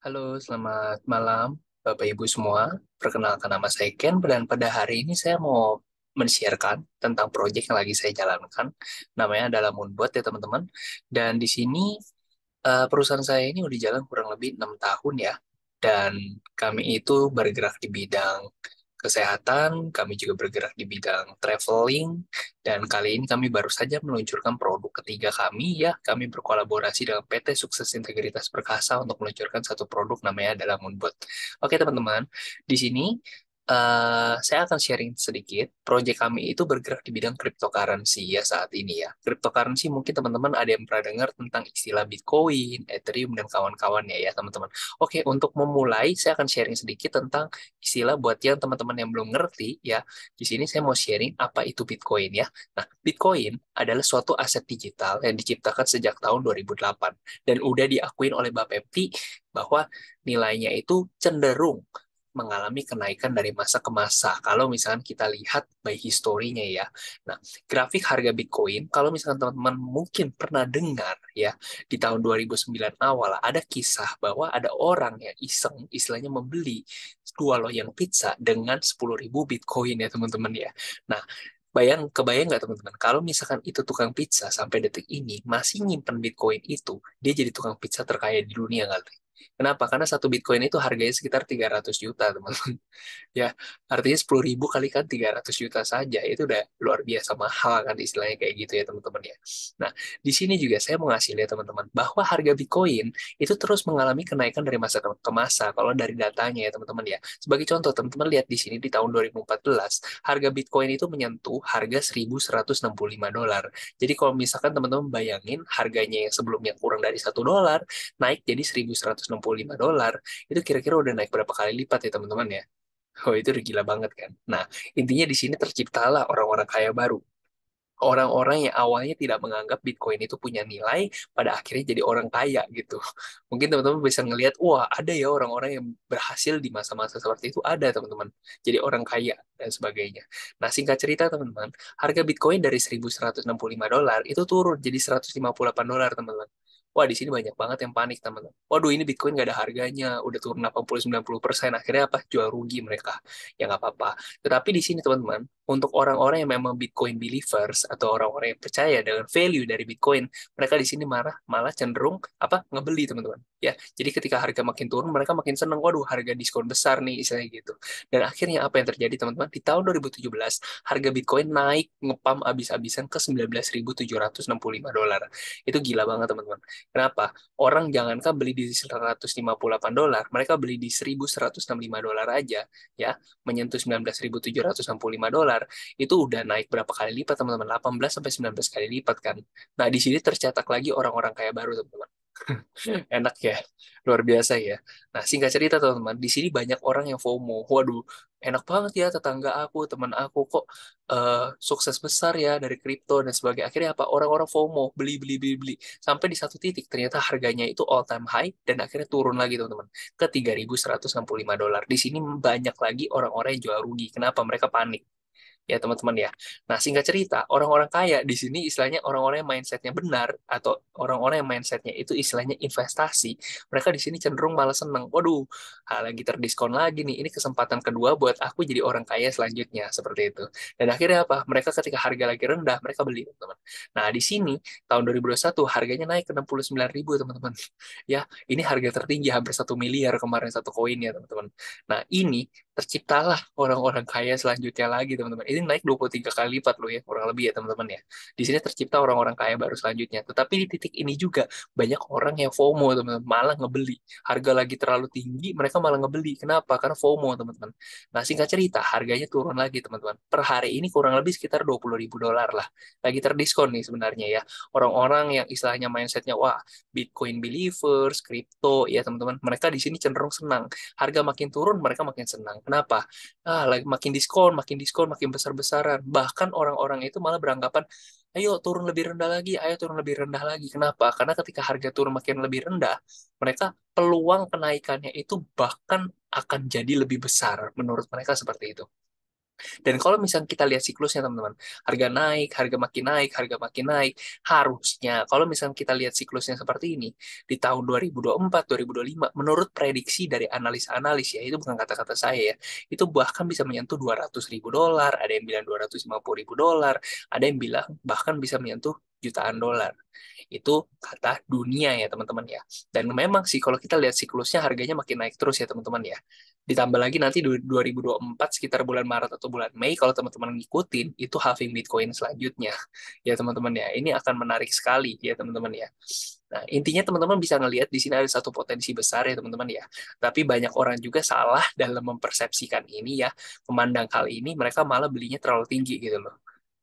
Halo, selamat malam Bapak Ibu semua. Perkenalkan nama saya Ken dan pada hari ini saya mau men-sharekan tentang proyek yang lagi saya jalankan. Namanya adalah Moonbot ya teman-teman. Dan di sini perusahaan saya ini udah jalan kurang lebih 6 tahun ya. Dan kami itu bergerak di bidang kesehatan, kami juga bergerak di bidang traveling, dan kali ini kami baru saja meluncurkan produk ketiga kami ya. Kami berkolaborasi dengan PT Sukses Integritas Perkasa untuk meluncurkan satu produk namanya adalah Moonbot. Oke teman-teman, di sini saya akan sharing sedikit. Proyek kami itu bergerak di bidang cryptocurrency ya saat ini ya. Cryptocurrency mungkin teman-teman ada yang pernah dengar tentang istilah Bitcoin, Ethereum, dan kawan-kawannya ya teman-teman. Oke, untuk memulai saya akan sharing sedikit tentang istilah buat yang teman-teman yang belum ngerti ya. Di sini saya mau sharing apa itu Bitcoin ya. Nah, Bitcoin adalah suatu aset digital yang diciptakan sejak tahun 2008 dan udah diakuin oleh Bapepti bahwa nilainya itu cenderung mengalami kenaikan dari masa ke masa. Kalau misalkan kita lihat by historinya ya. Nah, grafik harga Bitcoin, kalau misalkan teman-teman mungkin pernah dengar ya, di tahun 2009 awal ada kisah bahwa ada orang yang iseng, istilahnya membeli dua loyang pizza dengan 10.000 Bitcoin ya teman-teman ya. Nah, kebayang nggak teman-teman, kalau misalkan itu tukang pizza sampai detik ini masih nyimpen Bitcoin itu, dia jadi tukang pizza terkaya di dunia kali. Kenapa? Karena satu Bitcoin itu harganya sekitar 300 juta, teman-teman. Ya, artinya 10.000 kali kan 300 juta saja, itu udah luar biasa mahal kan istilahnya kayak gitu ya teman-teman ya. Nah, di sini juga saya mau ngasih lihat teman-teman, bahwa harga Bitcoin itu terus mengalami kenaikan dari masa ke masa, kalau dari datanya ya teman-teman ya. Sebagai contoh, teman-teman lihat di sini di tahun 2014, harga Bitcoin itu menyentuh harga 1.165 dolar. Jadi kalau misalkan teman-teman bayangin harganya yang sebelumnya kurang dari $1, naik jadi 1.165 dolar, itu kira-kira udah naik berapa kali lipat ya teman-teman ya. Oh, itu udah gila banget kan. Nah, intinya di sini terciptalah orang-orang kaya baru. Orang-orang yang awalnya tidak menganggap Bitcoin itu punya nilai, pada akhirnya jadi orang kaya gitu. Mungkin teman-teman bisa ngelihat, wah ada ya orang-orang yang berhasil di masa-masa seperti itu, ada teman-teman. Jadi orang kaya dan sebagainya. Nah, singkat cerita teman-teman, harga Bitcoin dari 1.165 dolar itu turun jadi 158 dolar teman-teman. Wah, di sini banyak banget yang panik, teman-teman. Waduh, ini Bitcoin nggak ada harganya, udah turun 80-90%. Akhirnya apa? Jual rugi mereka. Ya nggak apa-apa. Tetapi di sini, teman-teman, untuk orang-orang yang memang Bitcoin believers atau orang-orang yang percaya dengan value dari Bitcoin, mereka di sini malah cenderung apa ngebeli teman-teman. Ya, jadi ketika harga makin turun, mereka makin seneng. Waduh, harga diskon besar nih, istilahnya gitu. Dan akhirnya apa yang terjadi teman-teman? Di tahun 2017, harga Bitcoin naik ngepam abis-abisan ke 19.765 dolar. Itu gila banget teman-teman. Kenapa? Orang jangankan beli di 158 dolar, mereka beli di 1.165 dolar aja, ya, menyentuh 19.765 dolar, itu udah naik berapa kali lipat teman-teman? 18 sampai 19 kali lipat kan. Nah, di sini tercetak lagi orang-orang kaya baru teman-teman. Enak ya, luar biasa ya. Nah, singkat cerita teman-teman, di sini banyak orang yang FOMO. Waduh, enak banget ya tetangga aku, teman aku kok sukses besar ya dari kripto dan sebagainya. Akhirnya apa? Orang-orang FOMO, beli, beli, beli, beli. Sampai di satu titik ternyata harganya itu all time high dan akhirnya turun lagi teman-teman ke 3.165 dolar. Di sini banyak lagi orang-orang yang jual rugi. Kenapa? Mereka panik ya teman-teman ya. Nah, singkat cerita, orang-orang kaya di sini istilahnya orang-orang yang mindsetnya benar atau orang-orang yang mindsetnya itu istilahnya investasi. Mereka di sini cenderung malah seneng. Waduh, lagi terdiskon lagi nih. Ini kesempatan kedua buat aku jadi orang kaya selanjutnya seperti itu. Dan akhirnya apa? Mereka ketika harga lagi rendah, mereka beli teman-teman. Nah, di sini tahun 2021 harganya naik ke 69.000 teman-teman. Ya, ini harga tertinggi hampir 1 miliar kemarin satu koin ya teman-teman. Nah, ini terciptalah orang-orang kaya selanjutnya lagi teman-teman. Ini naik 23 kali lipat loh ya, kurang lebih ya teman-teman ya. Di sini tercipta orang-orang kaya baru selanjutnya. Tetapi di titik ini juga banyak orang yang FOMO teman-teman, malah ngebeli. Harga lagi terlalu tinggi, mereka malah ngebeli. Kenapa? Karena FOMO teman-teman. Nah, singkat cerita, harganya turun lagi teman-teman. Per hari ini kurang lebih sekitar 20.000 dolar lah. Lagi terdiskon nih sebenarnya ya. Orang-orang yang istilahnya mindsetnya, wah, Bitcoin believers, crypto, ya teman-teman. Mereka di sini cenderung senang. Harga makin turun, mereka makin senang. Kenapa? Lagi makin diskon, makin besar-besaran. Bahkan orang-orang itu malah beranggapan, ayo turun lebih rendah lagi, ayo turun lebih rendah lagi. Kenapa? Karena ketika harga turun makin lebih rendah, mereka peluang kenaikannya itu bahkan akan jadi lebih besar menurut mereka seperti itu. Dan kalau misalnya kita lihat siklusnya teman-teman, harga naik, harga makin naik, harga makin naik, harusnya kalau misalnya kita lihat siklusnya seperti ini, di tahun 2024, 2025, menurut prediksi dari analis-analis ya, itu bukan kata-kata saya ya, itu bahkan bisa menyentuh 200 ribu dolar, ada yang bilang 250 ribu dolar, ada yang bilang bahkan bisa menyentuh jutaan dolar. Itu kata dunia ya teman-teman ya. Dan memang sih kalau kita lihat siklusnya harganya makin naik terus ya teman-teman ya. Ditambah lagi nanti 2024 sekitar bulan Maret atau bulan Mei kalau teman-teman ngikutin itu halving Bitcoin selanjutnya. Ya teman-teman ya. Ini akan menarik sekali ya teman-teman ya. Nah, intinya teman-teman bisa ngelihat di sini ada satu potensi besar ya teman-teman ya. Tapi banyak orang juga salah dalam mempersepsikan ini ya. Memandang hal ini mereka malah belinya terlalu tinggi gitu loh.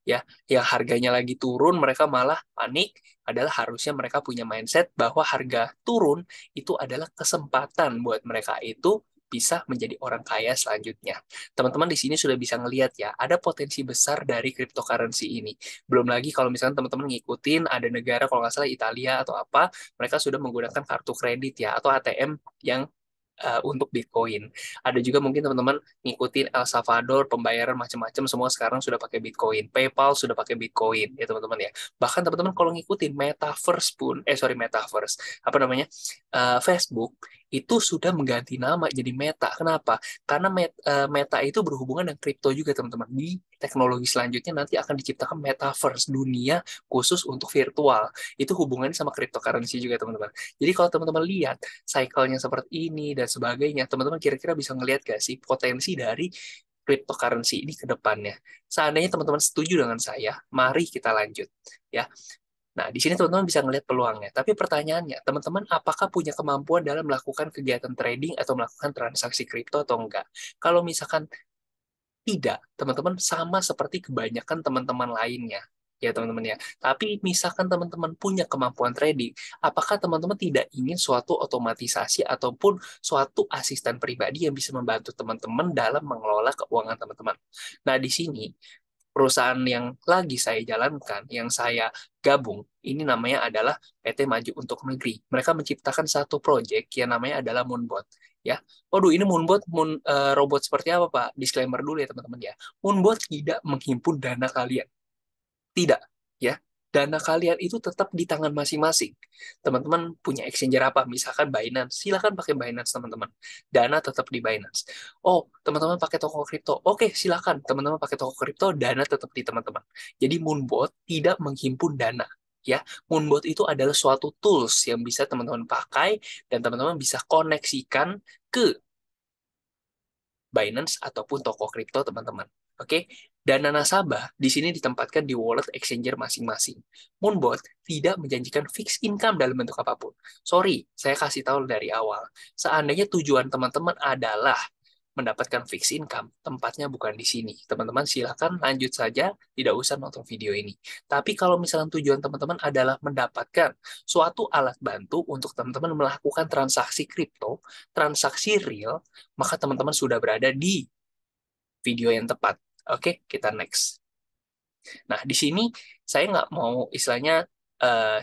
Ya, yang harganya lagi turun mereka malah panik, adalah harusnya mereka punya mindset bahwa harga turun itu adalah kesempatan buat mereka itu bisa menjadi orang kaya selanjutnya. Teman-teman di sini sudah bisa ngelihat ya, ada potensi besar dari cryptocurrency ini. Belum lagi kalau misalnya teman-teman ngikutin ada negara kalau nggak salah Italia atau apa, mereka sudah menggunakan kartu kredit ya atau ATM yang untuk Bitcoin. Ada juga mungkin teman-teman ngikutin El Salvador, pembayaran macam-macam semua sekarang sudah pakai Bitcoin. PayPal sudah pakai Bitcoin ya teman-teman ya. Bahkan teman-teman kalau ngikutin Metaverse pun, Metaverse, apa namanya, Facebook itu sudah mengganti nama jadi Meta. Kenapa? Karena Meta itu berhubungan dengan kripto juga teman-teman. Di teknologi selanjutnya nanti akan diciptakan Metaverse, dunia khusus untuk virtual. Itu hubungannya sama cryptocurrency juga teman-teman. Jadi kalau teman-teman lihat cycle-nya seperti ini dan sebagainya, teman-teman kira-kira bisa ngelihat gak sih potensi dari cryptocurrency ini ke depannya? Seandainya teman-teman setuju dengan saya, mari kita lanjut ya. Nah, di sini teman-teman bisa ngelihat peluangnya. Tapi pertanyaannya, teman-teman apakah punya kemampuan dalam melakukan kegiatan trading atau melakukan transaksi kripto atau enggak? Kalau misalkan tidak, teman-teman sama seperti kebanyakan teman-teman lainnya. Ya, teman-teman ya. Tapi misalkan teman-teman punya kemampuan trading, apakah teman-teman tidak ingin suatu otomatisasi ataupun suatu asisten pribadi yang bisa membantu teman-teman dalam mengelola keuangan teman-teman? Nah, di sini perusahaan yang lagi saya jalankan, yang saya gabung, ini namanya adalah PT Maju Untuk Negeri. Mereka menciptakan satu proyek yang namanya adalah Moonbot. Ya, waduh ini Moonbot, robot seperti apa Pak? Disclaimer dulu ya teman-teman ya. Moonbot tidak menghimpun dana kalian. Tidak, ya. Dana kalian itu tetap di tangan masing-masing. Teman-teman punya exchanger apa? Misalkan Binance, silakan pakai Binance teman-teman. Dana tetap di Binance. Oh, teman-teman pakai toko kripto. Oke, silakan teman-teman pakai toko kripto, dana tetap di teman-teman. Jadi Moonbot tidak menghimpun dana. Ya, Moonbot itu adalah suatu tools yang bisa teman-teman pakai dan teman-teman bisa koneksikan ke Binance ataupun toko kripto teman-teman. Oke, dana nasabah di sini ditempatkan di wallet exchanger masing-masing. Moonbot tidak menjanjikan fixed income dalam bentuk apapun. Sorry, saya kasih tahu dari awal. Seandainya tujuan teman-teman adalah mendapatkan fixed income, tempatnya bukan di sini. Teman-teman silakan lanjut saja, tidak usah nonton video ini. Tapi kalau misalnya tujuan teman-teman adalah mendapatkan suatu alat bantu untuk teman-teman melakukan transaksi kripto, transaksi real, maka teman-teman sudah berada di video yang tepat. Oke, kita next. Nah, di sini saya nggak mau istilahnya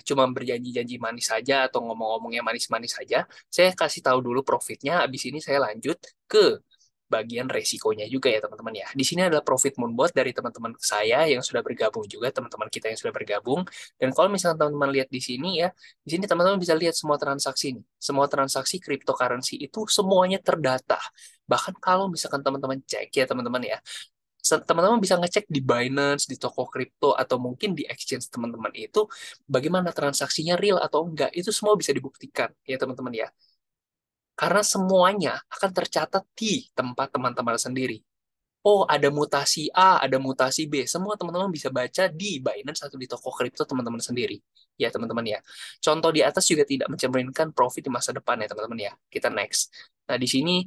cuma berjanji-janji manis saja atau ngomong-ngomongnya manis-manis saja. Saya kasih tahu dulu profitnya, habis ini saya lanjut ke bagian resikonya juga ya teman-teman ya. Di sini adalah profit Moonbot dari teman-teman saya yang sudah bergabung juga, teman-teman kita yang sudah bergabung. Dan kalau misalnya teman-teman lihat di sini ya, di sini teman-teman bisa lihat semua transaksi ini. Semua transaksi cryptocurrency itu semuanya terdata. Bahkan kalau misalkan teman-teman cek ya teman-teman ya, teman-teman bisa ngecek di Binance, di toko kripto, atau mungkin di exchange teman-teman itu bagaimana transaksinya real atau enggak. Itu semua bisa dibuktikan ya teman-teman ya. Karena semuanya akan tercatat di tempat teman-teman sendiri. Oh, ada mutasi A, ada mutasi B. Semua teman-teman bisa baca di Binance atau di toko kripto teman-teman sendiri. Ya, teman-teman ya. Contoh di atas juga tidak mencerminkan profit di masa depan ya, teman-teman ya. Kita next. Nah, di sini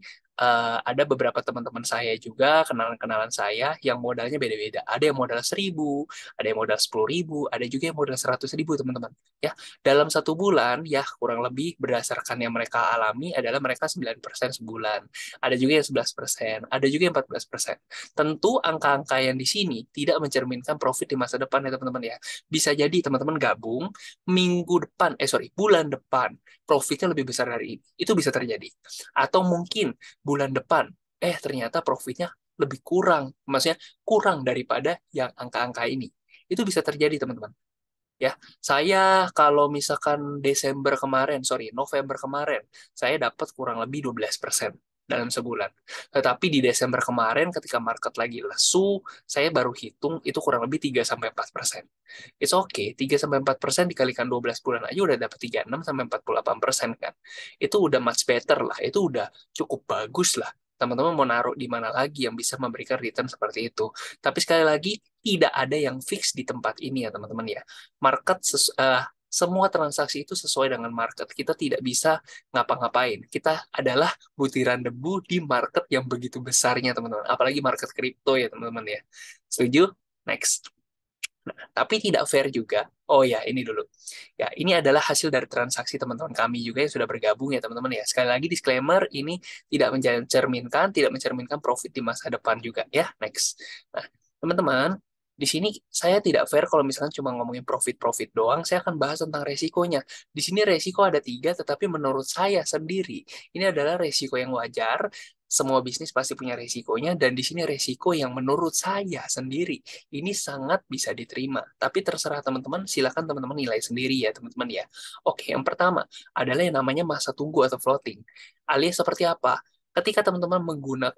ada beberapa teman-teman saya juga, kenalan-kenalan saya, yang modalnya beda-beda. Ada yang modal 1.000, ada yang modal 10.000, ada juga yang modal 100.000, teman-teman. Ya, dalam satu bulan, ya kurang lebih berdasarkan yang mereka alami adalah mereka 9% sebulan. Ada juga yang 11%, ada juga yang 14%. Tentu angka-angka yang di sini tidak mencerminkan profit di masa depan ya teman-teman ya. Bisa jadi teman-teman gabung bulan depan profitnya lebih besar dari ini. Itu bisa terjadi. Atau mungkin bulan depan, ternyata profitnya lebih kurang, maksudnya kurang daripada yang angka-angka ini. Itu bisa terjadi, teman-teman. Ya, saya kalau misalkan November kemarin, saya dapat kurang lebih 12% dalam sebulan. Tetapi di Desember kemarin ketika market lagi lesu, saya baru hitung itu kurang lebih 3-4%. It's okay, 3-4% dikalikan 12 bulan aja udah dapat 36-48% kan. Itu udah much better lah, itu udah cukup bagus lah. Teman-teman mau naruh di mana lagi yang bisa memberikan return seperti itu. Tapi sekali lagi, tidak ada yang fix di tempat ini ya teman-teman ya. Semua transaksi itu sesuai dengan market. Kita tidak bisa ngapa-ngapain. Kita adalah butiran debu di market yang begitu besarnya, teman-teman. Apalagi market kripto ya, teman-teman ya. Setuju? Next. Nah, tapi tidak fair juga. Oh ya, ini dulu. Ya, ini adalah hasil dari transaksi teman-teman kami juga yang sudah bergabung ya, teman-teman ya. Sekali lagi disclaimer, ini tidak mencerminkan profit di masa depan juga ya. Next. Nah, teman-teman, di sini saya tidak fair kalau misalkan cuma ngomongin profit-profit doang, saya akan bahas tentang resikonya. Di sini resiko ada tiga, tetapi menurut saya sendiri, ini adalah resiko yang wajar. Semua bisnis pasti punya resikonya, dan di sini resiko yang menurut saya sendiri ini sangat bisa diterima. Tapi terserah teman-teman, silakan teman-teman nilai sendiri ya teman-teman ya. Oke, yang pertama adalah yang namanya masa tunggu atau floating. Alias seperti apa? Ketika teman-teman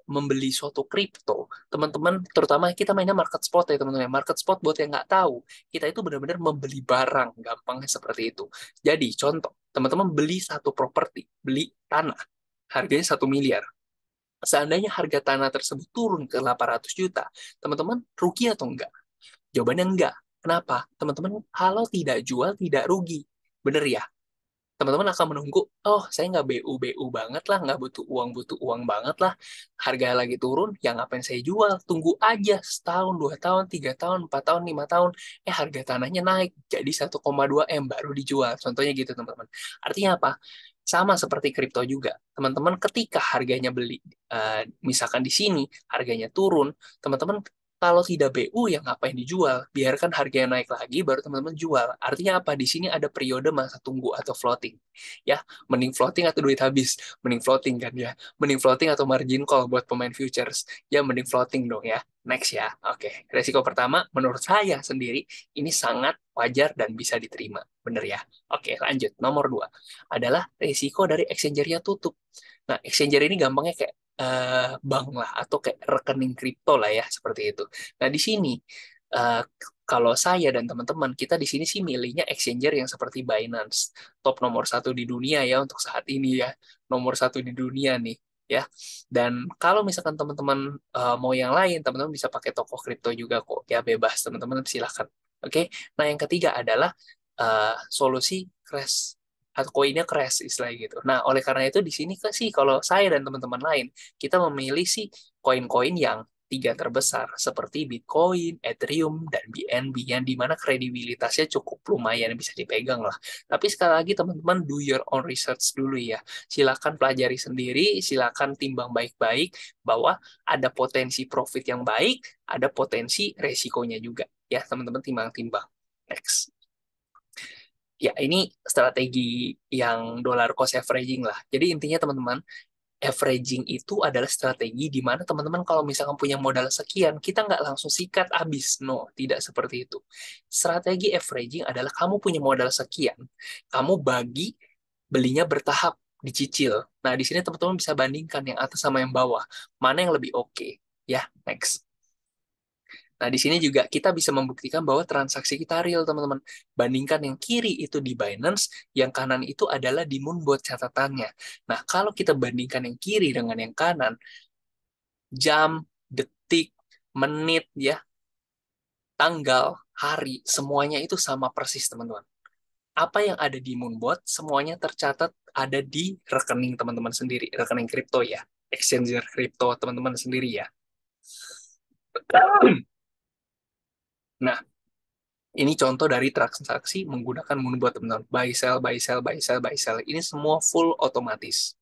membeli suatu kripto, teman-teman, terutama kita mainnya market spot ya teman-teman. Market spot buat yang nggak tahu, kita itu benar-benar membeli barang, gampangnya seperti itu. Jadi contoh, teman-teman beli satu properti, beli tanah, harganya 1 miliar. Seandainya harga tanah tersebut turun ke 800 juta, teman-teman rugi atau enggak? Jawabannya enggak. Kenapa? Teman-teman kalau tidak jual tidak rugi. Bener ya? Teman-teman akan menunggu, oh saya nggak BU-BU banget lah, nggak butuh uang banget lah. Harga lagi turun, ya ngapain saya jual? Tunggu aja setahun, 2 tahun, 3 tahun, 4 tahun, 5 tahun. Harga tanahnya naik jadi 1,2 M baru dijual. Contohnya gitu teman-teman. Artinya apa? Sama seperti kripto juga. Teman-teman ketika harganya misalkan di sini harganya turun, teman-teman kalau tidak BU ya ngapain dijual? Biarkan harganya naik lagi baru teman-teman jual. Artinya apa? Di sini ada periode masa tunggu atau floating. Ya, mending floating atau duit habis. Mending floating kan ya. Mending floating atau margin call buat pemain futures. Ya mending floating dong ya. Next ya. Oke, resiko pertama menurut saya sendiri ini sangat wajar dan bisa diterima. Bener ya? Oke, lanjut. Nomor dua adalah resiko dari exchanger-nya tutup. Nah, exchanger ini gampangnya kayak bank lah atau kayak rekening kripto lah ya seperti itu. Nah di sini eh, kalau saya dan teman-teman kita di sini sih milihnya exchanger yang seperti Binance, top nomor satu di dunia ya untuk saat ini ya, nomor satu di dunia nih ya. Dan kalau misalkan teman-teman mau yang lain, teman-teman bisa pakai toko kripto juga kok ya, bebas teman-teman silahkan. Oke, nah yang ketiga adalah solusi crash atau koinnya crash istilahnya gitu. Nah, oleh karena itu di sini kan sih kalau saya dan teman-teman lain kita memilih sih koin-koin yang tiga terbesar seperti Bitcoin, Ethereum, dan BNB yang dimana kredibilitasnya cukup lumayan bisa dipegang lah. Tapi sekali lagi teman-teman do your own research dulu ya. Silakan pelajari sendiri, silakan timbang baik-baik bahwa ada potensi profit yang baik, ada potensi resikonya juga ya teman-teman timbang-timbang. Next. Ya, ini strategi yang dollar cost averaging lah. Jadi intinya teman-teman, averaging itu adalah strategi di mana teman-teman kalau misalkan punya modal sekian, kita nggak langsung sikat habis. No, tidak seperti itu. Strategi averaging adalah kamu punya modal sekian, kamu bagi belinya bertahap, dicicil. Nah, di sini teman-teman bisa bandingkan yang atas sama yang bawah. Mana yang lebih oke. Ya, next. Nah, di sini juga kita bisa membuktikan bahwa transaksi kita real, teman-teman. Bandingkan yang kiri itu di Binance, yang kanan itu adalah di Moonbot catatannya. Nah, kalau kita bandingkan yang kiri dengan yang kanan, jam, detik, menit, ya, tanggal, hari, semuanya itu sama persis, teman-teman. Apa yang ada di Moonbot, semuanya tercatat ada di rekening teman-teman sendiri, rekening kripto ya, exchanger kripto teman-teman sendiri ya. Nah, ini contoh dari transaksi menggunakan Moonbot, teman-teman. Buy, sell, buy, sell, buy, sell, buy, sell. Ini semua full otomatis.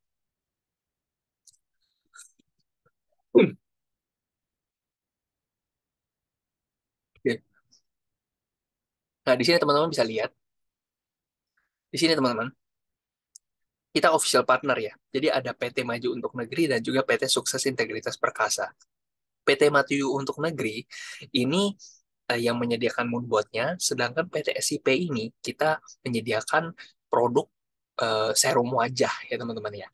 Hmm. Oke. Nah, di sini teman-teman bisa lihat. Di sini teman-teman, kita official partner ya. Jadi ada PT Maju untuk Negeri dan juga PT Sukses Integritas Perkasa. PT Matiyu untuk negeri ini yang menyediakan moonbotnya, sedangkan PT SIP ini kita menyediakan produk serum wajah ya teman-teman ya.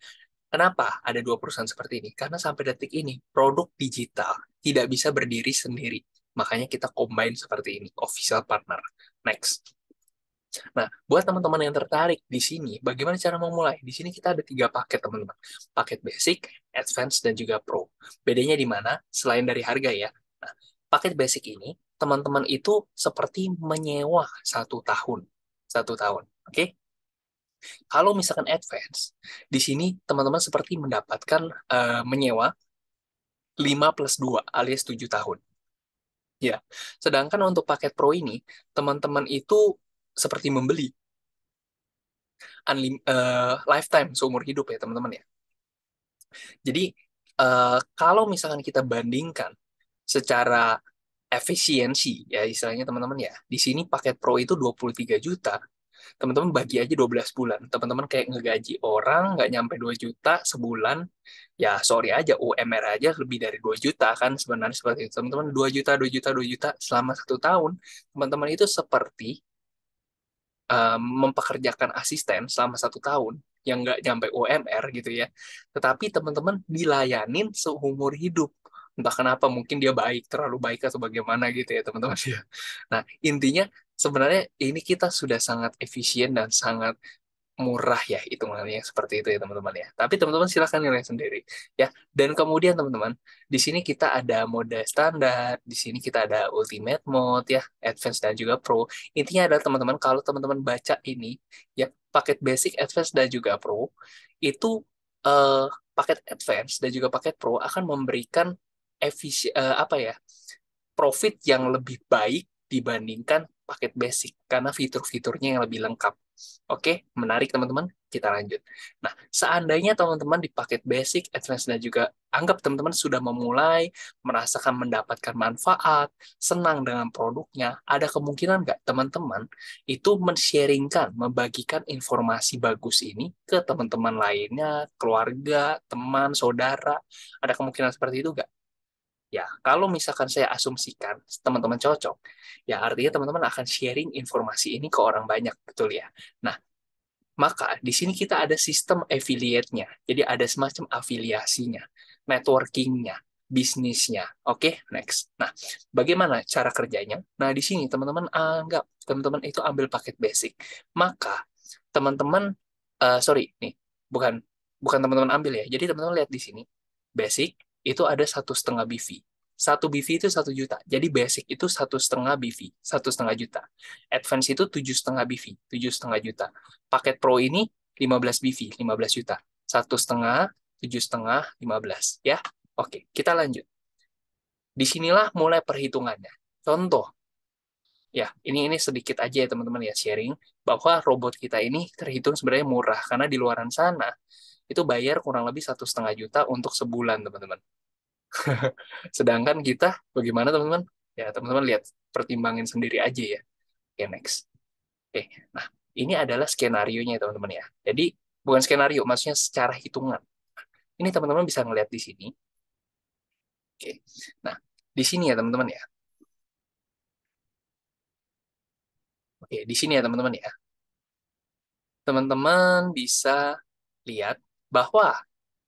Kenapa ada dua perusahaan seperti ini? Karena sampai detik ini produk digital tidak bisa berdiri sendiri. Makanya kita combine seperti ini, official partner. Next. Nah, buat teman-teman yang tertarik di sini, bagaimana cara memulai? Di sini kita ada tiga paket, teman-teman. Paket basic, advance, dan juga pro. Bedanya di mana? Selain dari harga ya. Nah, paket basic ini, teman-teman itu seperti menyewa 1 tahun. 1 tahun, oke? Kalau misalkan advance, di sini teman-teman seperti mendapatkan menyewa 5+2 alias 7 tahun. Ya, sedangkan untuk paket pro ini, teman-teman itu seperti membeli lifetime seumur hidup ya teman-teman ya. Jadi kalau misalkan kita bandingkan secara efisiensi ya istilahnya teman-teman ya, di sini paket pro itu 23 juta. Teman-teman bagi aja 12 bulan. Teman-teman kayak ngegaji orang nggak nyampe 2 juta sebulan. Ya sorry aja UMR aja lebih dari 2 juta kan sebenarnya seperti itu. Teman-teman 2 juta, 2 juta, 2 juta selama 1 tahun. Teman-teman itu seperti mempekerjakan asisten selama 1 tahun yang nggak nyampe UMR gitu ya. Tetapi teman-teman dilayanin seumur hidup. Entah kenapa, mungkin dia baik, terlalu baik atau bagaimana gitu ya teman-teman ya. Nah, intinya sebenarnya ini kita sudah sangat efisien dan sangat murah ya hitungannya seperti itu ya teman-teman ya. Tapi teman-teman silahkan nilai sendiri ya. Dan kemudian teman-teman, di sini kita ada mode standar, di sini kita ada ultimate mode ya, advance dan juga pro. Intinya adalah teman-teman kalau teman-teman baca ini ya paket basic, advance dan juga pro itu eh, paket advance dan juga paket pro akan memberikan apa ya? Profit yang lebih baik dibandingkan paket basic karena fitur-fiturnya yang lebih lengkap. Oke, menarik teman-teman. Kita lanjut. Nah, seandainya teman-teman di paket basic, advance, dan juga anggap teman-teman sudah memulai merasakan mendapatkan manfaat, senang dengan produknya, ada kemungkinan nggak teman-teman itu men-sharingkan, membagikan informasi bagus ini ke teman-teman lainnya, keluarga, teman, saudara? Ada kemungkinan seperti itu nggak? Ya, kalau misalkan saya asumsikan teman-teman cocok, ya artinya teman-teman akan sharing informasi ini ke orang banyak, betul ya. Nah, maka di sini kita ada sistem affiliate-nya. Jadi ada semacam afiliasinya, networking-nya, bisnisnya. Oke, next. Nah, bagaimana cara kerjanya? Nah, di sini teman-teman anggap teman-teman itu ambil paket basic. Maka teman-teman sorry nih, bukan bukan teman-teman ambil ya. Jadi teman-teman lihat di sini. Basic itu ada 1,5 BV. 1 BV itu 1 juta. Jadi basic itu 1,5 BV, 1,5 juta. Advance itu 7,5 BV, 7,5 juta. Paket Pro ini 15 BV, 15 juta. 1,5, 7,5, 15. Ya, oke. Kita lanjut. Disinilah mulai perhitungannya. Contoh, ya ini sedikit aja ya teman-teman ya sharing bahwa robot kita ini terhitung sebenarnya murah karena di luaran sana itu bayar kurang lebih 1,5 juta untuk sebulan teman-teman. Sedangkan kita bagaimana teman-teman? Ya teman-teman lihat pertimbangin sendiri aja ya. Oke next. Oke, nah ini adalah skenario-nya ya teman-teman ya. Jadi bukan skenario, maksudnya secara hitungan. Ini teman-teman bisa ngeliat di sini. Oke, nah di sini ya teman-teman ya. Oke, di sini ya teman-teman ya. Teman-teman bisa lihat bahwa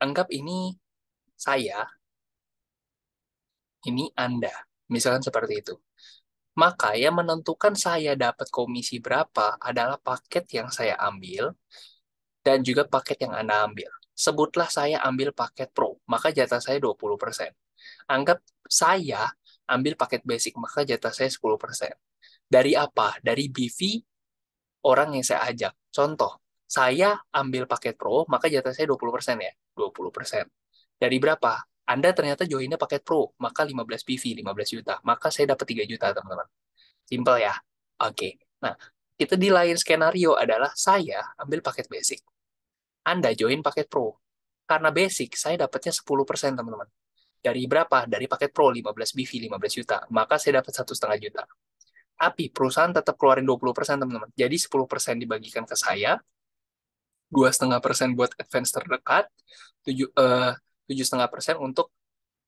anggap ini saya, ini Anda. Misalkan seperti itu. Maka yang menentukan saya dapat komisi berapa adalah paket yang saya ambil dan juga paket yang Anda ambil. Sebutlah saya ambil paket Pro, maka jatah saya 20%. Anggap saya ambil paket basic, maka jatah saya 10%. Dari apa? Dari BV orang yang saya ajak. Contoh, saya ambil paket Pro, maka jatah saya 20% ya. 20%. Dari berapa? Anda ternyata joinnya paket Pro, maka 15 PV, 15 juta. Maka saya dapat 3 juta, teman-teman. Simple ya. Oke. Nah, kita di lain skenario adalah saya ambil paket basic. Anda join paket Pro. Karena basic, saya dapatnya 10%, teman-teman. Dari berapa? Dari paket Pro, 15 BV, 15 juta. Maka saya dapat 1,5 juta. Tapi perusahaan tetap keluarin 20%, teman-teman. Jadi 10% dibagikan ke saya, 2,5% buat advance terdekat, 7,5% untuk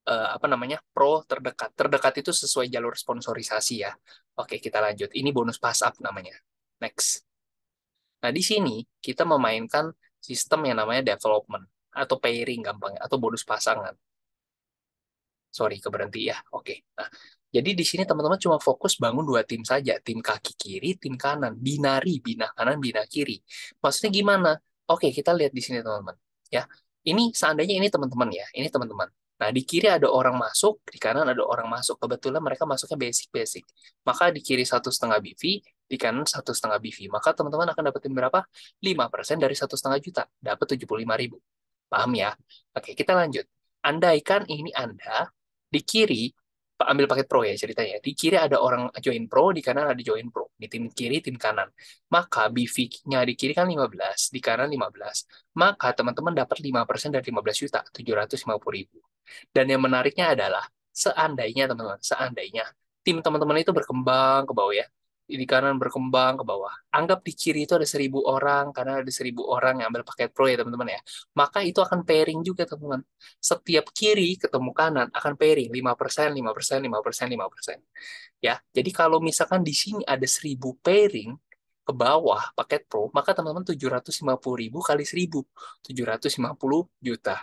apa namanya, pro terdekat. Terdekat itu sesuai jalur sponsorisasi ya. Oke, kita lanjut. Ini bonus pass up namanya. Next. Nah, di sini kita memainkan sistem yang namanya development atau pairing gampangnya atau bonus pasangan. Sorry, keberhenti ya. Oke. Nah, jadi di sini teman-teman cuma fokus bangun dua tim saja, tim kaki kiri, tim kanan, binari, bina kanan, bina kiri. Maksudnya gimana? Oke, kita lihat di sini teman-teman. Ya, ini seandainya ini teman-teman ya, ini teman-teman. Nah, di kiri ada orang masuk, di kanan ada orang masuk. Kebetulan mereka masuknya basic-basic. Maka di kiri 1,5 BV, di kanan 1,5 BV. Maka teman-teman akan dapetin berapa? 5% dari 1,5 juta. Dapat 75.000. Paham ya? Oke, kita lanjut. Andaikan ini Anda di kiri, Pak ambil paket pro ya ceritanya. Di kiri ada orang join pro, di kanan ada join pro. Di tim kiri, tim kanan. Maka BV-nya di kiri kan 15, di kanan 15. Maka teman-teman dapat 5% dari 15 juta, 750.000. Dan yang menariknya adalah, seandainya teman-teman, seandainya tim teman-teman itu berkembang ke bawah ya, di kanan berkembang ke bawah. Anggap di kiri itu ada 1.000 orang, karena ada 1.000 orang yang ambil paket pro ya teman-teman ya. Maka itu akan pairing juga teman-teman. Setiap kiri ketemu kanan akan pairing 5%, 5%, 5%, 5%. Ya, jadi kalau misalkan di sini ada 1.000 pairing ke bawah paket pro, maka teman-teman 750.000 kali 1.000, 750 juta.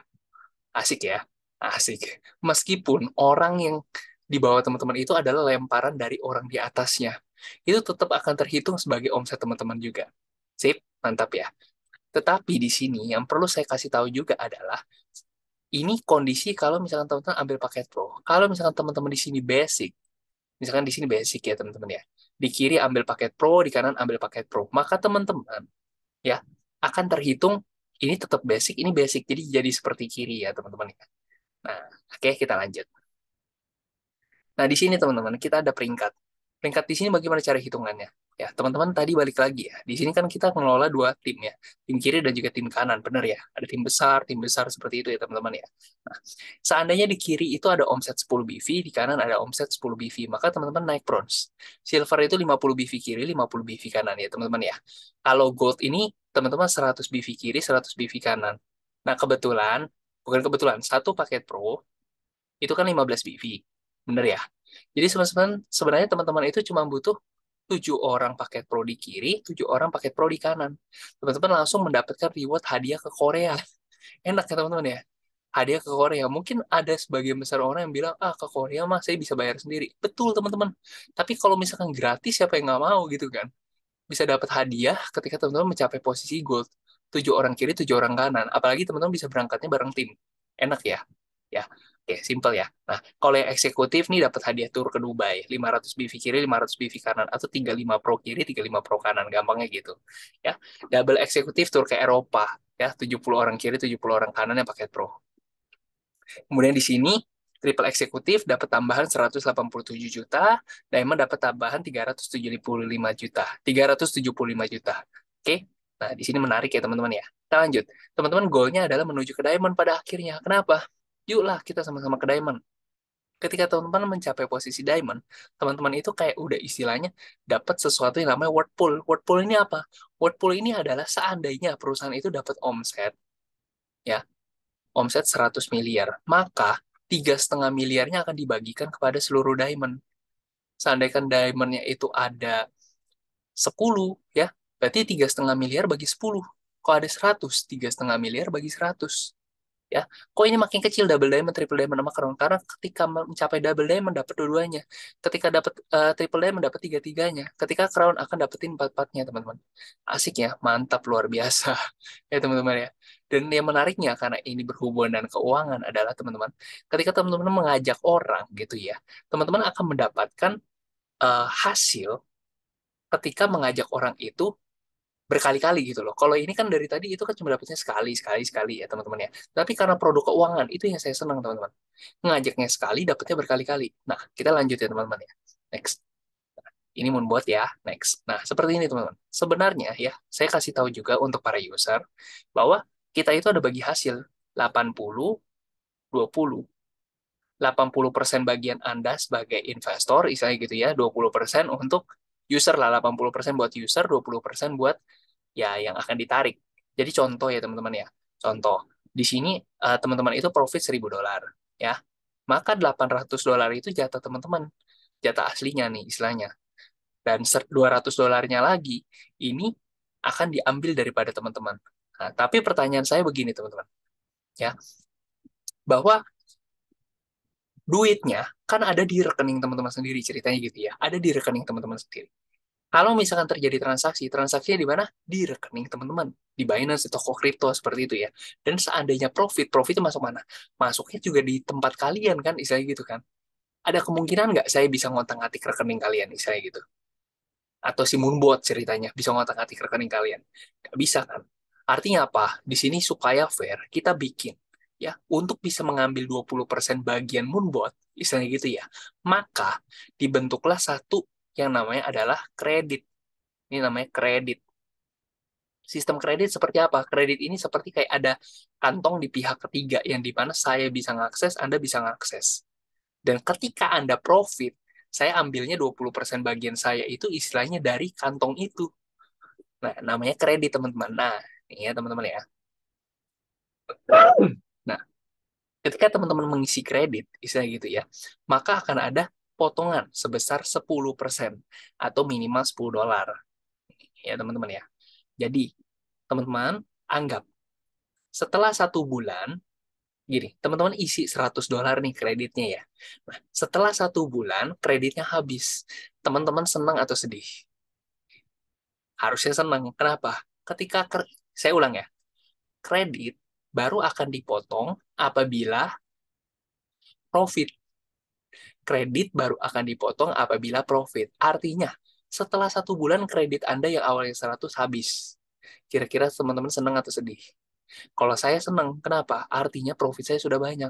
Asik ya, asik. Meskipun orang yang di bawah teman-teman itu adalah lemparan dari orang di atasnya, itu tetap akan terhitung sebagai omset teman-teman juga. Sip, mantap ya. Tetapi di sini yang perlu saya kasih tahu juga adalah ini kondisi kalau misalkan teman-teman ambil paket pro. Kalau misalkan teman-teman di sini basic, misalkan di sini basic ya teman-teman ya. Di kiri ambil paket pro, di kanan ambil paket pro. Maka teman-teman ya akan terhitung ini tetap basic, ini basic. Jadi seperti kiri ya teman-teman ya. Nah, oke kita lanjut. Nah, di sini teman-teman, kita ada peringkat. Peringkat di sini bagaimana cara hitungannya? Ya, teman-teman tadi balik lagi ya. Di sini kan kita mengelola dua tim ya. Tim kiri dan juga tim kanan, benar ya. Ada tim besar seperti itu ya teman-teman ya. Nah, seandainya di kiri itu ada omset 10 BV, di kanan ada omset 10 BV, maka teman-teman naik bronze. Silver itu 50 BV kiri, 50 BV kanan ya teman-teman ya. Kalau gold ini teman-teman 100 BV kiri, 100 BV kanan. Nah, kebetulan, bukan kebetulan, satu paket pro itu kan 15 BV. Bener ya? Jadi sebenarnya teman-teman itu cuma butuh 7 orang paket pro di kiri, 7 orang paket pro di kanan. Teman-teman langsung mendapatkan reward hadiah ke Korea. Enak ya teman-teman ya? Hadiah ke Korea. Mungkin ada sebagian besar orang yang bilang, ah ke Korea mah saya bisa bayar sendiri. Betul teman-teman. Tapi kalau misalkan gratis, siapa yang nggak mau gitu kan? Bisa dapat hadiah ketika teman-teman mencapai posisi gold. 7 orang kiri, 7 orang kanan. Apalagi teman-teman bisa berangkatnya bareng tim. Enak ya? Ya, oke, simple ya. Nah, kalau yang eksekutif nih dapat hadiah tur ke Dubai. 500 BV kiri, 500 BV kanan. Atau 35 pro kiri, 35 pro kanan. Gampangnya gitu. Ya, double eksekutif tur ke Eropa. Ya, 70 orang kiri, 70 orang kanan yang paket pro. Kemudian di sini triple eksekutif dapat tambahan 187 juta, diamond dapat tambahan 375 juta. 375 juta. Oke. Nah, di sini menarik ya teman-teman ya. Kita lanjut. Teman-teman goalnya adalah menuju ke diamond pada akhirnya. Kenapa? Yuklah kita sama-sama ke diamond. Ketika teman-teman mencapai posisi diamond, teman-teman itu kayak udah istilahnya dapat sesuatu yang namanya word pool. Word pool ini apa? Word pool ini adalah seandainya perusahaan itu dapat omset, ya, omset 100 miliar, maka 3,5 miliarnya akan dibagikan kepada seluruh diamond. Seandainya diamondnya itu ada 10, ya, berarti 3,5 miliar bagi 10. Kalau ada 100, 3,5 miliar bagi 100. Ya, kok ini makin kecil double diamond, triple diamond sama crown? Karena ketika mencapai double diamond dapat dua-duanya. Ketika dapat triple diamond dapat tiga-tiganya. Ketika crown akan dapetin empat-empatnya, teman-teman. Asik ya, mantap luar biasa. Ya, teman-teman ya. Dan yang menariknya karena ini berhubungan dengan keuangan adalah teman-teman, ketika teman-teman mengajak orang gitu ya, teman-teman akan mendapatkan hasil ketika mengajak orang itu berkali-kali gitu loh. Kalau ini kan dari tadi itu kan cuma dapetnya sekali, sekali, sekali ya teman-teman ya. Tapi karena produk keuangan itu yang saya senang teman-teman. Ngajaknya sekali, dapetnya berkali-kali. Nah, kita lanjut ya teman-teman ya. Next. Ini membuat ya. Next. Nah, seperti ini teman-teman. Sebenarnya ya, saya kasih tahu juga untuk para user bahwa kita itu ada bagi hasil 80, 20. 80% bagian Anda sebagai investor, istilahnya gitu ya, 20% untuk user lah, 80% buat user, 20% buat ya yang akan ditarik. Jadi contoh ya teman-teman ya. Contoh. Di sini teman-teman itu profit $1.000 ya. Maka $800 itu jatah teman-teman, jatah aslinya nih istilahnya. Dan $200 lagi ini akan diambil daripada teman-teman. Nah, tapi pertanyaan saya begini teman-teman, ya, bahwa duitnya kan ada di rekening teman-teman sendiri, ceritanya gitu ya, ada di rekening teman-teman sendiri. Kalau misalkan terjadi transaksi, transaksinya di mana? Di rekening teman-teman, di Binance, di toko kripto seperti itu ya. Dan seandainya profit, profit itu masuk mana? Masuknya juga di tempat kalian kan, istilahnya gitu kan. Ada kemungkinan nggak saya bisa ngotak-ngatik rekening kalian, istilahnya gitu? Atau si Moonbot ceritanya bisa ngotak-ngatik rekening kalian? Nggak bisa kan? Artinya apa? Di sini supaya fair, kita bikin ya untuk bisa mengambil 20% bagian Moonbot, istilahnya gitu ya. Maka dibentuklah satu yang namanya adalah kredit. Ini namanya kredit. Sistem kredit seperti apa? Kredit ini seperti kayak ada kantong di pihak ketiga yang di mana saya bisa ngakses, Anda bisa ngakses. Dan ketika Anda profit, saya ambilnya 20% bagian saya itu istilahnya dari kantong itu. Nah, namanya kredit, teman-teman. Nah, ini ya, teman-teman ya. Nah, ketika teman-teman mengisi kredit, istilah gitu ya, maka akan ada potongan sebesar 10% atau minimal $10. Ya, teman-teman ya. Jadi, teman-teman, anggap setelah 1 bulan, gini, teman-teman isi $100 nih kreditnya ya. Nah, setelah 1 bulan, kreditnya habis. Teman-teman senang atau sedih? Harusnya senang. Kenapa? Ketika, saya ulang ya, kredit baru akan dipotong apabila profit. Kredit baru akan dipotong apabila profit. Artinya, setelah 1 bulan kredit Anda yang awalnya 100 habis. Kira-kira teman-teman senang atau sedih? Kalau saya senang, kenapa? Artinya profit saya sudah banyak.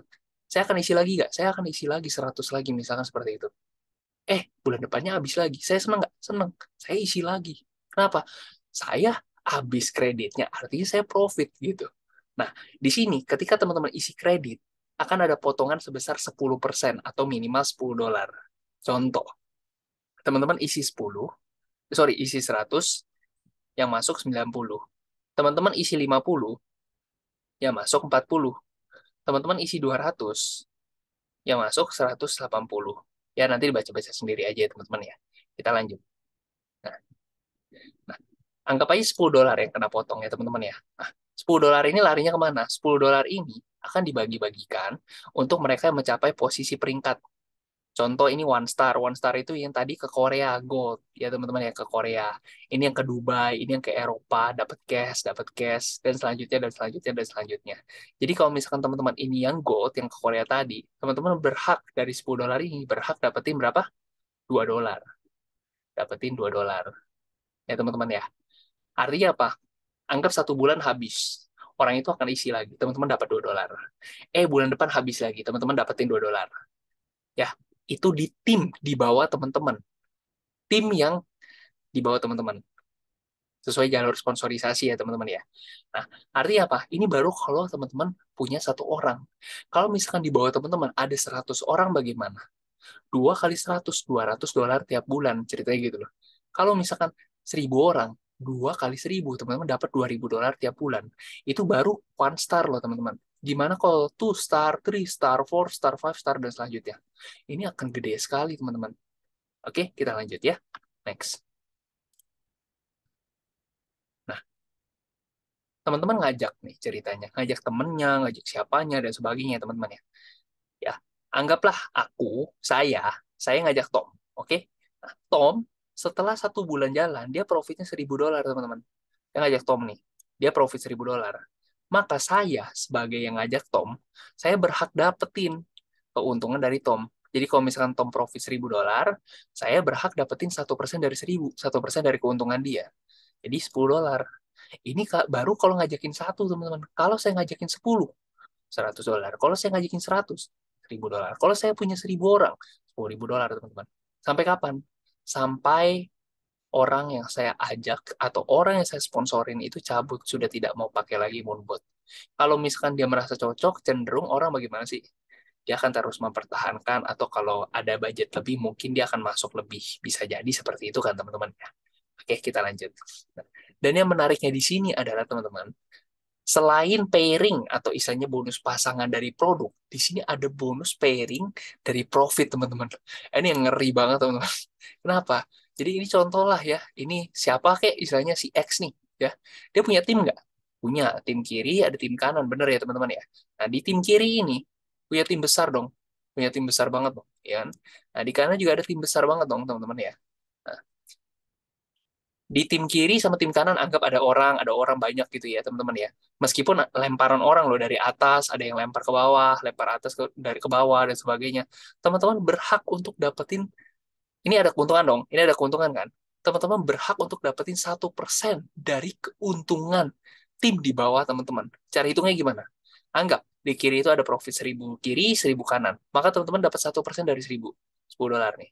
Saya akan isi lagi nggak? Saya akan isi lagi 100 lagi, misalkan seperti itu. Bulan depannya habis lagi. Saya senang nggak? Senang. Saya isi lagi. Kenapa? Saya habis kreditnya, artinya saya profit gitu. Nah, di sini ketika teman-teman isi kredit, akan ada potongan sebesar 10% atau minimal $10. Contoh, teman-teman isi 10, sorry, isi 100, yang masuk 90. Teman-teman isi 50, yang masuk 40. Teman-teman isi 200, yang masuk 180. Ya, nanti dibaca-baca sendiri aja ya, teman-teman ya. Kita lanjut. Nah, nah, anggap aja $10 yang kena potong ya, teman-teman ya. Nah, $10 ini larinya kemana? $10 ini akan dibagi-bagikan untuk mereka yang mencapai posisi peringkat. Contoh ini one star. One star itu yang tadi ke Korea Gold ya teman-teman ya, ke Korea. Ini yang ke Dubai, ini yang ke Eropa, dapat cash dan selanjutnya dan selanjutnya dan selanjutnya. Jadi kalau misalkan teman-teman ini yang Gold yang ke Korea tadi, teman-teman berhak dari $10 ini berhak dapetin berapa? $2. Dapetin $2. Ya teman-teman ya. Artinya apa? Anggap 1 bulan habis. Orang itu akan isi lagi. Teman-teman dapat $2. Bulan depan habis lagi. Teman-teman dapetin $2. Ya, itu di tim di bawah teman-teman. Tim yang di bawah teman-teman. Sesuai jalur sponsorisasi ya teman-teman ya. Nah, artinya apa? Ini baru kalau teman-teman punya 1 orang. Kalau misalkan di bawah teman-teman ada 100 orang bagaimana? 2 kali 100, $200 tiap bulan. Ceritanya gitu loh. Kalau misalkan 1.000 orang, 2 kali 1.000, teman-teman dapat $2.000 tiap bulan. Itu baru one star loh teman-teman. Gimana kalau 2 star, 3 star, 4 star, 5 star, dan selanjutnya? Ini akan gede sekali teman-teman. Oke, kita lanjut ya. Next. Nah, teman-teman ngajak nih ceritanya. Ngajak temennya, ngajak siapanya, dan sebagainya teman-teman ya. Ya, anggaplah saya ngajak Tom. Oke? Nah, Tom, setelah 1 bulan jalan, dia profitnya $1.000 teman-teman. Dia ngajak Tom nih. Dia profit $1.000. Maka saya, sebagai yang ngajak Tom, saya berhak dapetin keuntungan dari Tom. Jadi kalau misalkan Tom profit $1.000, saya berhak dapetin 1% dari 1.000, 1% dari keuntungan dia. Jadi $10. Ini baru kalau ngajakin satu, teman-teman. Kalau saya ngajakin 10, $100. Kalau saya ngajakin 100, $1.000. Kalau saya punya 1.000 orang, $10.000, teman-teman. Sampai kapan? Sampai orang yang saya ajak atau orang yang saya sponsorin itu cabut, sudah tidak mau pakai lagi Moonbot. Kalau misalkan dia merasa cocok, cenderung orang bagaimana sih? Dia akan terus mempertahankan, atau kalau ada budget lebih mungkin dia akan masuk lebih, bisa jadi seperti itu kan teman-teman ya. Oke, kita lanjut. Dan yang menariknya di sini adalah teman-teman, Selain pairing atau istilahnya bonus pasangan dari produk, di sini ada bonus pairing dari profit, teman-teman. Ini yang ngeri banget, teman-teman. Kenapa? Jadi ini contoh lah ya. Ini siapa kayak istilahnya si X nih, ya. Dia punya tim nggak? Punya. Tim kiri, ada tim kanan, bener ya teman-teman ya. Nah di tim kiri ini punya tim besar dong, punya tim besar banget dong, ya kan? Nah di kanan juga ada tim besar banget dong, teman-teman ya. Nah, di tim kiri sama tim kanan anggap ada orang banyak gitu ya teman-teman ya. Meskipun lemparan orang loh dari atas, ada yang lempar ke bawah, lempar atas dari ke bawah dan sebagainya. Teman-teman berhak untuk dapetin, ini ada keuntungan dong, ini ada keuntungan kan. Teman-teman berhak untuk dapetin 1% dari keuntungan tim di bawah teman-teman. Cara hitungnya gimana? Anggap di kiri itu ada profit 1.000 kiri, 1.000 kanan. Maka teman-teman dapat 1% dari 1.000, $10 nih.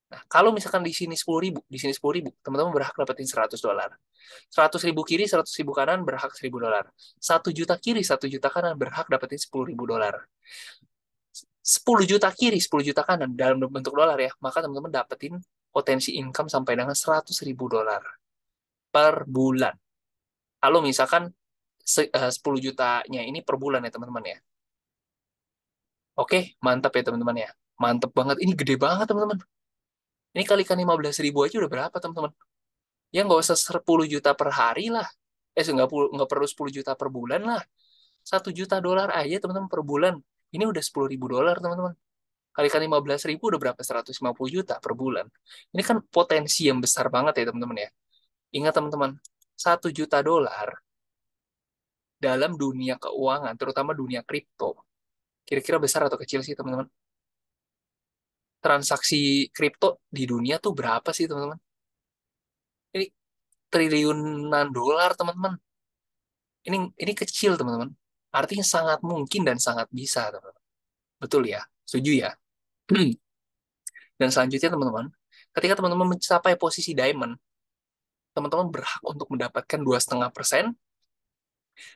Nah, kalau misalkan di sini 10.000, di sini 10.000, teman-teman berhak dapetin $100. 100.000 kiri, 100.000 kanan berhak $1.000. 1 juta kiri, 1 juta kanan berhak dapetin $10.000. 10 juta kiri, 10 juta kanan dalam bentuk dolar ya, maka teman-teman dapetin potensi income sampai dengan $100.000 per bulan. Kalau misalkan 10 jutanya ini per bulan ya teman-teman ya. Oke, mantap ya teman-teman ya. Mantap banget. Ini gede banget teman-teman. Ini kalikan 15.000 aja udah berapa teman-teman? Ya nggak usah 10 juta per hari lah. Nggak perlu 10 juta per bulan lah. 1 juta dolar aja teman-teman per bulan. Ini udah $10.000 teman-teman. Kalikan 15.000 udah berapa? 150 juta per bulan. Ini kan potensi yang besar banget ya teman-teman ya. Ingat teman-teman, 1 juta dolar dalam dunia keuangan, terutama dunia kripto, kira-kira besar atau kecil sih teman-teman? Transaksi kripto di dunia tuh berapa sih teman-teman? Ini triliunan dolar teman-teman. Ini kecil teman-teman. Artinya sangat mungkin dan sangat bisa teman-teman. Betul ya? Setuju ya? Dan selanjutnya teman-teman, ketika teman-teman mencapai posisi diamond, teman-teman berhak untuk mendapatkan 2,5%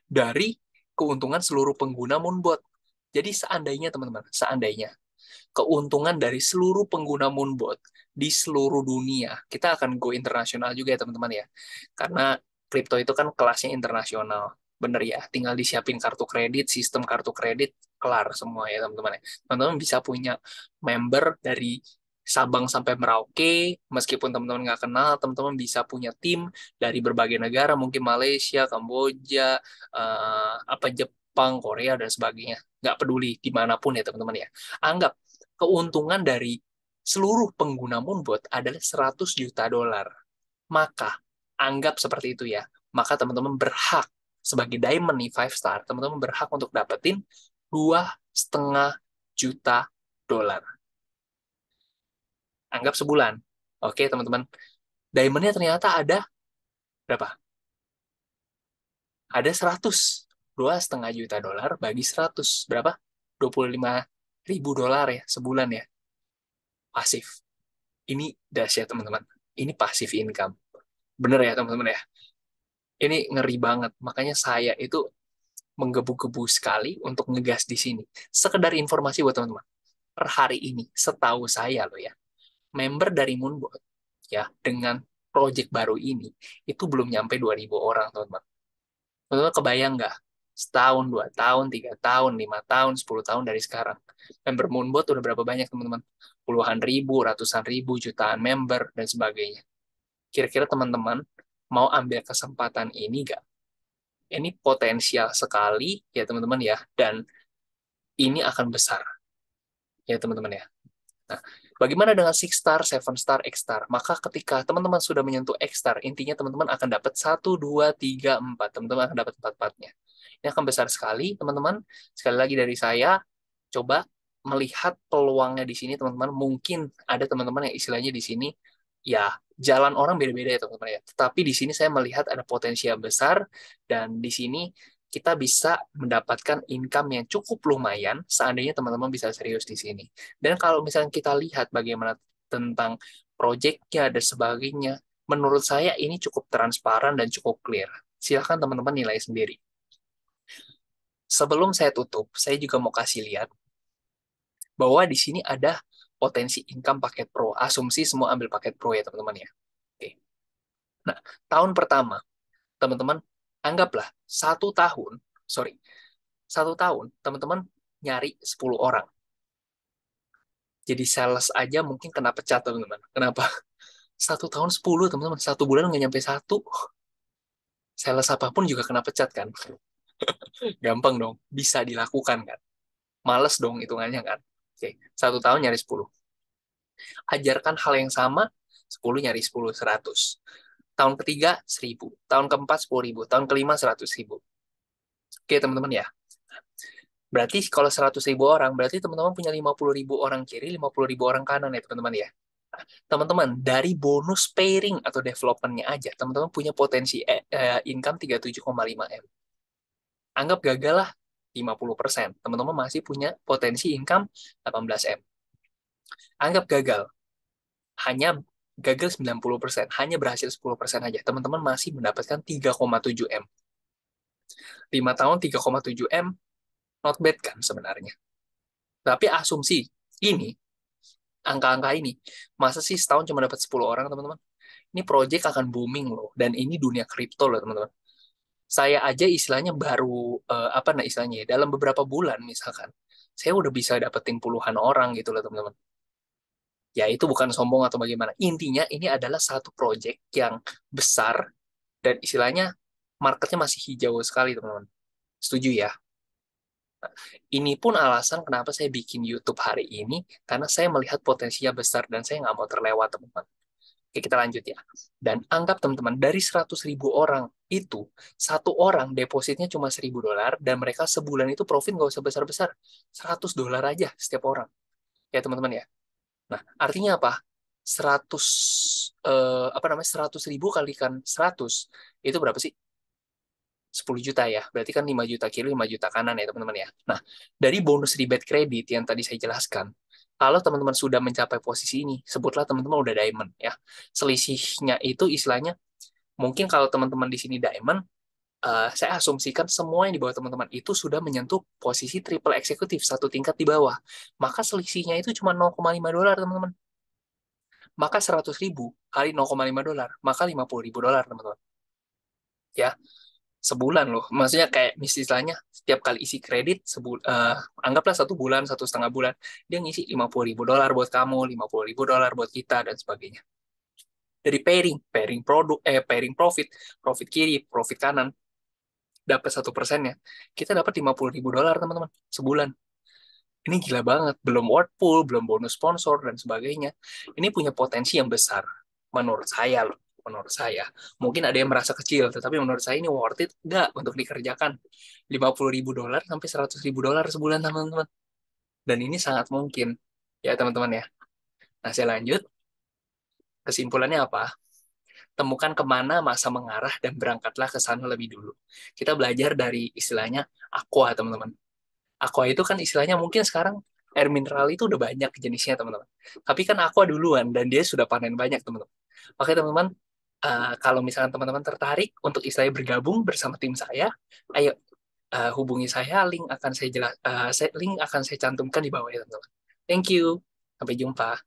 dari keuntungan seluruh pengguna Moonbot. Jadi seandainya teman-teman, seandainya keuntungan dari seluruh pengguna Moonbot di seluruh dunia, kita akan go internasional juga ya teman-teman ya. Karena kripto itu kan kelasnya internasional. Bener ya, tinggal disiapin kartu kredit, sistem kartu kredit, kelar semua ya teman-teman ya. Teman-teman bisa punya member dari Sabang sampai Merauke, meskipun teman-teman nggak kenal, teman-teman bisa punya tim dari berbagai negara, mungkin Malaysia, Kamboja, apa Jepang, Korea, dan sebagainya. Nggak peduli dimanapun ya teman-teman ya. Anggap keuntungan dari seluruh pengguna Moonbot adalah $100 juta. Maka, anggap seperti itu ya. Maka teman-teman berhak, sebagai Diamond nih, 5 star, teman-teman berhak untuk dapetin 2,5 juta dolar. Anggap sebulan. Oke, teman-teman. Diamondnya ternyata ada berapa? Ada 100. 2,5 juta dolar bagi 100. Berapa? $25.000 ya, sebulan ya. Pasif. Ini dahsyat, teman-teman. Ini passive income. Bener ya, teman-teman ya? Ini ngeri banget. Makanya saya itu menggebu-gebu sekali untuk ngegas di sini. Sekedar informasi buat teman-teman. Per hari ini, setahu saya loh ya, member dari Moonbot ya dengan project baru ini itu belum nyampe 2.000 orang, teman-teman. Teman-teman kebayang nggak? Setahun, 2 tahun, 3 tahun, 5 tahun, 10 tahun dari sekarang. Member Moonbot udah berapa banyak, teman-teman? Puluhan ribu, ratusan ribu, jutaan member, dan sebagainya. Kira-kira teman-teman mau ambil kesempatan ini nggak? Ini potensial sekali ya teman-teman ya, dan ini akan besar ya teman-teman ya. Nah, bagaimana dengan six star, seven star, X star? Maka ketika teman-teman sudah menyentuh X star, intinya teman-teman akan dapat satu, 2, 3, 4. Teman-teman akan dapat 4-4-nya. Ini akan besar sekali, teman-teman. Sekali lagi dari saya, coba melihat peluangnya di sini, teman-teman. Mungkin ada teman-teman yang istilahnya di sini, ya, jalan orang beda-beda ya, teman-teman ya. Tetapi di sini saya melihat ada potensi yang besar, dan di sini kita bisa mendapatkan income yang cukup lumayan seandainya teman-teman bisa serius di sini. Dan kalau misalnya kita lihat bagaimana tentang proyeknya dan sebagainya, menurut saya ini cukup transparan dan cukup clear. Silahkan teman-teman nilai sendiri. Sebelum saya tutup, saya juga mau kasih lihat bahwa di sini ada potensi income paket pro. Asumsi semua ambil paket pro ya teman-teman ya. Oke. Nah, tahun pertama, teman-teman Anggaplah satu tahun, sorry, satu tahun teman-teman nyari 10 orang. Jadi sales aja mungkin kena pecat teman-teman. Kenapa? Satu tahun 10 teman-teman. Satu bulan nggak nyampe satu. Sales apapun juga kena pecat kan. Gampang dong. Bisa dilakukan kan. Males dong hitungannya kan. Oke, satu tahun nyari 10. Ajarkan hal yang sama, 10 nyari 10, 100. Tahun ketiga, 1000. Tahun keempat, 10.000. Tahun kelima, 100.000. Oke, teman-teman ya. Berarti kalau 100.000 orang, berarti teman-teman punya 50.000 orang kiri, 50.000 orang kanan ya, teman-teman ya. Teman-teman, dari bonus pairing atau development-nya aja, teman-teman punya potensi income 37,5 M. Anggap gagal lah 50%. Teman-teman masih punya potensi income 18 M. Anggap gagal, hanya gagal 90%, hanya berhasil 10% aja. Teman-teman masih mendapatkan 3,7 M. 5 tahun 3,7 M, not bad kan sebenarnya. Tapi asumsi ini, angka-angka ini, masa sih setahun cuma dapat 10 orang, teman-teman? Ini project akan booming loh, dan ini dunia kripto loh, teman-teman. Saya aja istilahnya baru, apa nah istilahnya ya, dalam beberapa bulan misalkan, saya udah bisa dapetin puluhan orang gitu loh, teman-teman. Ya, itu bukan sombong atau bagaimana. Intinya, ini adalah satu project yang besar, dan istilahnya marketnya masih hijau sekali, teman-teman. Setuju ya? Ini pun alasan kenapa saya bikin YouTube hari ini, karena saya melihat potensinya besar dan saya nggak mau terlewat, teman-teman. Oke, kita lanjut ya. Dan anggap teman-teman, dari 100.000 orang itu, satu orang depositnya cuma $1.000, dan mereka sebulan itu profit nggak usah besar-besar. $100 aja setiap orang. Ya, teman-teman ya. Nah, artinya apa? 100, apa namanya, 100.000 kalikan 100, itu berapa sih? 10 juta ya. Berarti kan 5 juta kiri, 5 juta kanan ya teman-teman ya. Nah, dari bonus rebate kredit yang tadi saya jelaskan, kalau teman-teman sudah mencapai posisi ini, sebutlah teman-teman udah diamond ya. Selisihnya itu istilahnya, mungkin kalau teman-teman di sini diamond, saya asumsikan semua yang di bawah teman-teman itu sudah menyentuh posisi triple eksekutif, satu tingkat di bawah. Maka selisihnya itu cuma $0,5, teman-teman. Maka 100.000 kali $0,5, maka $50.000, teman-teman. Ya, sebulan loh. Maksudnya kayak istilahnya setiap kali isi kredit anggaplah 1 bulan, 1,5 bulan, dia ngisi $50.000 buat kamu, $50.000 buat kita dan sebagainya. Dari pairing produk, pairing profit, profit kiri, profit kanan, dapat 1%-nya, kita dapat $50.000 teman-teman sebulan. Ini gila banget, belum word pool, belum bonus sponsor dan sebagainya. Ini punya potensi yang besar menurut saya loh. Menurut saya, mungkin ada yang merasa kecil, tetapi menurut saya ini worth it nggak untuk dikerjakan. $50.000 sampai $100.000 sebulan, teman-teman. Dan ini sangat mungkin, ya teman-teman ya. Nah, saya lanjut. Kesimpulannya apa? Temukan kemana masa mengarah dan berangkatlah ke sana lebih dulu. Kita belajar dari istilahnya aqua, teman-teman. Aqua itu kan istilahnya mungkin sekarang air mineral itu udah banyak jenisnya, teman-teman. Tapi kan aqua duluan dan dia sudah panen banyak, teman-teman. Oke, teman-teman, kalau misalkan teman-teman tertarik untuk istilahnya bergabung bersama tim saya, ayo hubungi saya, link akan saya cantumkan di bawah ya, teman-teman. Thank you. Sampai jumpa.